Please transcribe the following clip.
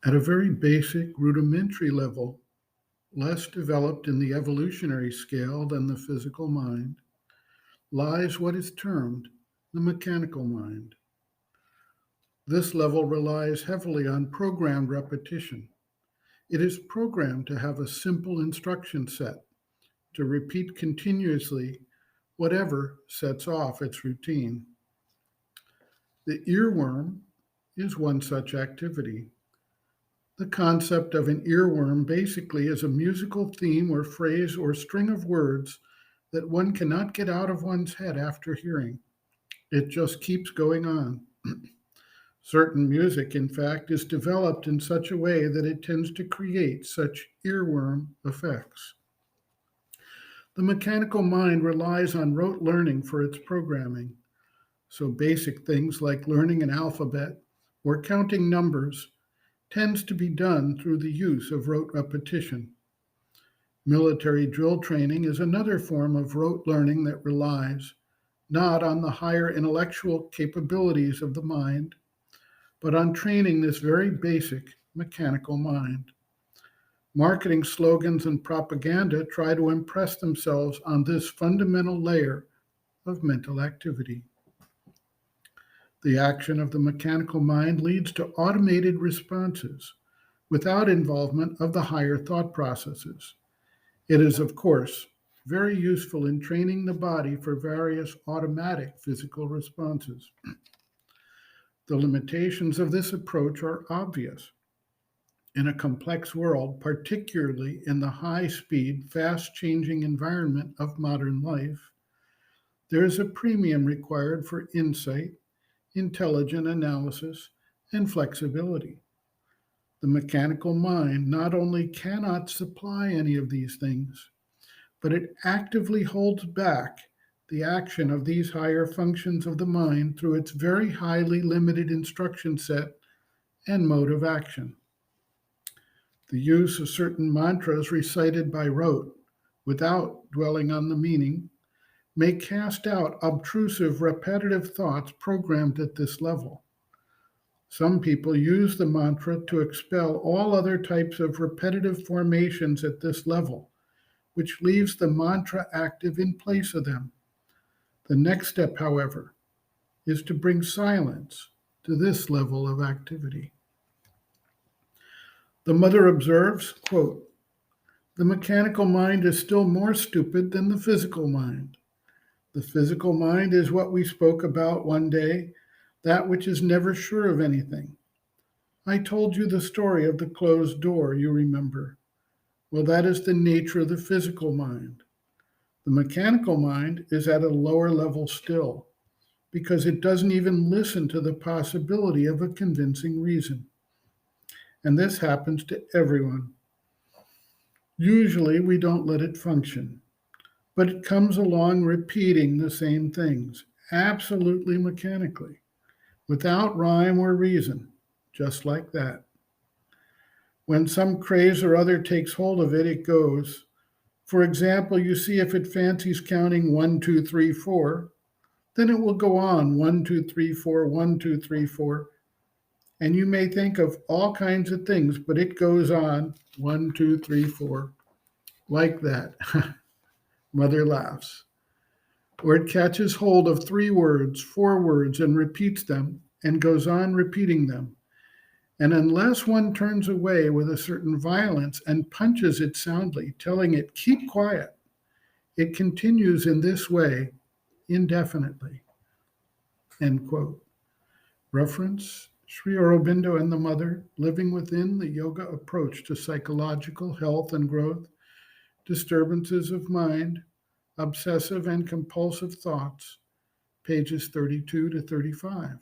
At a very basic, rudimentary level, less developed in the evolutionary scale than the physical mind, lies what is termed the mechanical mind. This level relies heavily on programmed repetition. It is programmed to have a simple instruction set, to repeat continuously whatever sets off its routine. The earworm is one such activity. The concept of an earworm basically is a musical theme or phrase or string of words that one cannot get out of one's head after hearing. It just keeps going on. Certain music, in fact, is developed in such a way that it tends to create such earworm effects. The mechanical mind relies on rote learning for its programming. So basic things like learning an alphabet or counting numbers tends to be done through the use of rote repetition. Military drill training is another form of rote learning that relies not on the higher intellectual capabilities of the mind, but on training this very basic mechanical mind. Marketing slogans and propaganda try to impress themselves on this fundamental layer of mental activity. The action of the mechanical mind leads to automated responses without involvement of the higher thought processes. It is, of course, very useful in training the body for various automatic physical responses. The limitations of this approach are obvious. In a complex world, particularly in the high-speed, fast-changing environment of modern life, there is a premium required for insight, intelligent analysis, and flexibility. The mechanical mind not only cannot supply any of these things, but it actively holds back the action of these higher functions of the mind through its very highly limited instruction set and mode of action. The use of certain mantras recited by rote, without dwelling on the meaning, may cast out obtrusive, repetitive thoughts programmed at this level. Some people use the mantra to expel all other types of repetitive formations at this level, which leaves the mantra active in place of them. The next step, however, is to bring silence to this level of activity. The mother observes, quote, "The mechanical mind is still more stupid than the physical mind. The physical mind is what we spoke about one day, that which is never sure of anything. I told you the story of the closed door, you remember. Well, that is the nature of the physical mind. The mechanical mind is at a lower level still, because it doesn't even listen to the possibility of a convincing reason. And this happens to everyone. Usually we don't let it function, but it comes along repeating the same things, absolutely mechanically, without rhyme or reason, just like that. When some craze or other takes hold of it, it goes. For example, you see if it fancies counting 1, 2, 3, 4, then it will go on 1, 2, 3, 4, 1, 2, 3, 4. And you may think of all kinds of things, but it goes on 1, 2, 3, 4, like that. Mother laughs. Or it catches hold of 3 words, 4 words, and repeats them, and goes on repeating them. And unless one turns away with a certain violence and punches it soundly, telling it, keep quiet, it continues in this way indefinitely. End quote. Reference, Sri Aurobindo and the Mother, Living Within, the Yoga Approach to Psychological Health and Growth, Disturbances of Mind, Obsessive and Compulsive Thoughts, pages 32 to 35.